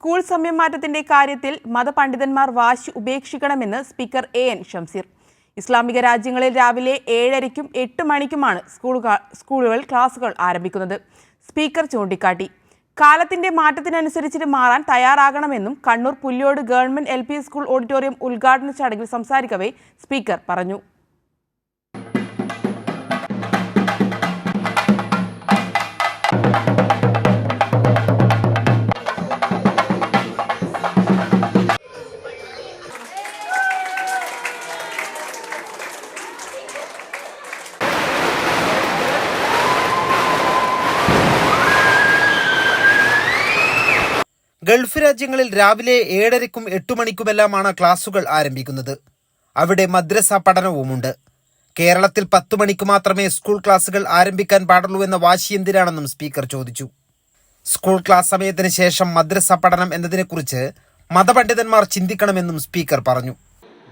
School സമയമാറ്റത്തിന്റെ കാര്യത്തിൽ മതപണ്ഡിതന്മാർ വാശി ഉപേക്ഷിക്കണമെന്ന് speaker N Shamseer. ഇസ്ലാമിക രാജ്യങ്ങളിൽ രാവിലെ 7:30-ക്കും 8 മണിക്കുമാണ് സ്കൂളുകൾ ക്ലാസുകൾ ആരംഭിക്കുന്നത്. സ്പീക്കർ ചൂണ്ടിക്കാട്ടി. കാലത്തിന്റെ മാറ്റത്തിനനുസരിച്ച് മാറാൻ തയ്യാറാകണമെന്നും Kannur Pulyode government LP school auditorium ഉദ്ഘാടന ചടങ്ങിൽ സംസാരിക്കവേ സ്പീക്കർ പറഞ്ഞു. ഗൾഫ് രാജ്യങ്ങളിൽ രാവിലെ 7:30-ക്കും 8 മണിക്കുമെല്ലാമാണ് ക്ലാസുകൾ ആരംഭിക്കുന്നത്. അവിടെ മദ്രസ പഠനവുമുണ്ട്. കേരളത്തിൽ 10 മണിക്ക് മാത്രമേ സ്കൂൾ ക്ലാസുകൾ ആരംഭിക്കാൻ പാടുള്ളൂ എന്ന വാശി എന്തിനാണെന്നും സ്പീക്കർ ചോദിച്ചു. സ്കൂൾ ക്ലാസ് സമയത്തിന് ശേഷം മദ്രസ പഠനം എന്നതിനെക്കുറിച്ച് മതപണ്ഡിതന്മാർ ചിന്തിക്കണമെന്നും സ്പീക്കർ പറഞ്ഞു.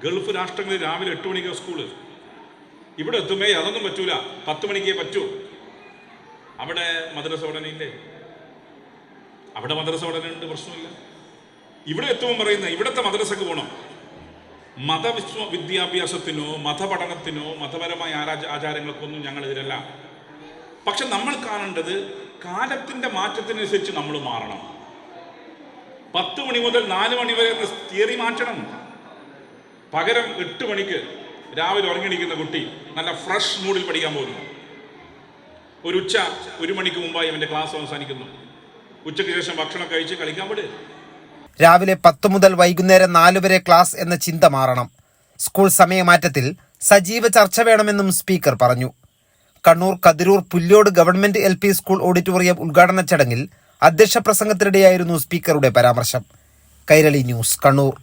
ഗൾഫ് രാഷ്ട്രങ്ങളിൽ രാവിലെ 8 മണിക്ക് സ്കൂള്, ഇവിടെ എത്തുമേ അതൊന്നും പറ്റൂല, 10 മണിക്കേ പറ്റൂ. അവിടെ മദ്രസ പഠനമില്ലേ? അവിടെ മദ്രസ പഠനമുണ്ട്, പ്രശ്നമില്ല. ഇവിടെ എത്തുമ്പോൾ പറയുന്നത് ഇവിടുത്തെ മദ്രസക്ക് പോകണം. വിദ്യാഭ്യാസത്തിനോ മതപഠനത്തിനോ മതപരമായ ആചാരങ്ങൾക്കൊന്നും ഞങ്ങളെതിരല്ല. പക്ഷെ നമ്മൾ കാണേണ്ടത് കാലത്തിന്റെ മാറ്റത്തിനനുസരിച്ച് നമ്മൾ മാറണം. 10 മണി മുതൽ 4 മണി വരെ തിയറി മാറ്റണം. പകരം 8 മണിക്ക് രാവിലെ ഉറങ്ങിയിരിക്കുന്ന കുട്ടി നല്ല ഫ്രഷ് മൂഡിൽ പഠിക്കാൻ പോകുന്നു. ഒരു ഉച്ച 1 മണിക്ക് മുമ്പായി അവന്റെ ക്ലാസ് അവസാനിക്കുന്നു. ഉച്ചയ്ക്ക് ശേഷം ഭക്ഷണം കഴിച്ച് കളിക്കാൻ വിടുക. രാവിലെ 10 മുതൽ വൈകുന്നേരം 4 വരെ ക്ലാസ് എന്ന ചിന്ത മാറണം. സ്കൂൾ സമയമാറ്റത്തിൽ സജീവ ചർച്ച വേണമെന്നും സ്പീക്കർ പറഞ്ഞു. Kannur Kathiroor Pulyode government LP school auditorium ഉദ്ഘാടന ചടങ്ങിൽ അധ്യക്ഷ പ്രസംഗത്തിനിടെയായിരുന്നു സ്പീക്കറുടെ പരാമർശം. കൈരളി ന്യൂസ്, കണ്ണൂർ.